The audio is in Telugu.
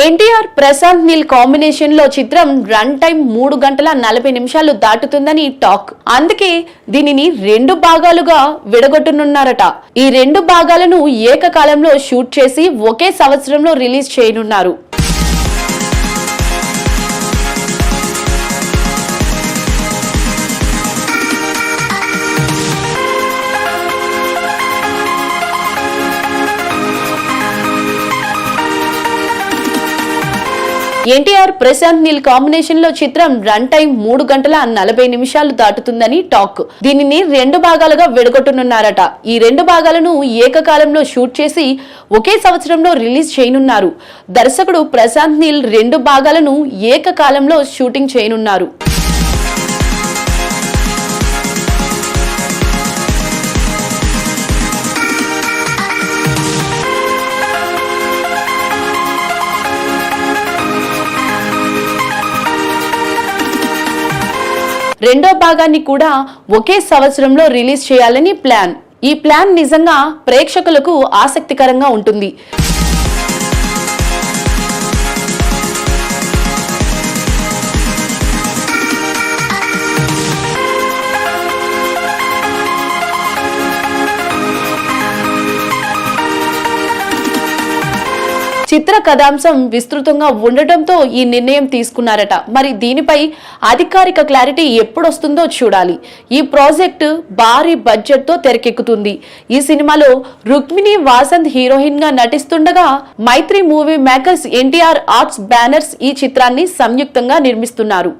ఎన్టీఆర్ ప్రశాంత్ నీల్ కాంబినేషన్ లో చిత్రం రన్ టైం 3 గంటల 40 నిమిషాలు దాటుతుందని టాక్. అందుకే దీనిని 2 భాగాలుగా విడగొట్టనున్నారట. ఈ 2 భాగాలను ఏకకాలంలో షూట్ చేసి ఒకే సంవత్సరంలో రిలీజ్ చేయనున్నారు. ఎన్టీఆర్ ప్రశాంత్ నీల్ కాంబినేషన్ లో చిత్రం రన్ టైం 3 గంటల 40 నిమిషాలు దాటుతుందని టాక్. దీనిని 2 భాగాలుగా విడగొట్టనున్నారట. ఈ 2 భాగాలను ఏకకాలంలో షూట్ చేసి ఒకే సంవత్సరంలో రిలీజ్ చేయనున్నారు. దర్శకుడు ప్రశాంత్ నీల్ 2 భాగాలను ఏకకాలంలో షూటింగ్ చేయనున్నారు. రెండో భాగాన్ని కూడా ఒకే సంవత్సరంలో రిలీజ్ చేయాలని ప్లాన్. ఈ ప్లాన్ నిజంగా ప్రేక్షకులకు ఆసక్తికరంగా ఉంటుంది. చిత్ర కథాంశం విస్తృతంగా ఉండటంతో ఈ నిర్ణయం తీసుకున్నారట. మరి దీనిపై అధికారిక క్లారిటీ ఎప్పుడొస్తుందో చూడాలి. ఈ ప్రాజెక్టు భారీ బడ్జెట్ తో తెరకెక్కుతుంది. ఈ సినిమాలో రుక్మిణి వాసంత్ హీరోయిన్ గా నటిస్తుండగా Mythri movie makers NTR arts banners ఈ చిత్రాన్ని సంయుక్తంగా నిర్మిస్తున్నారు.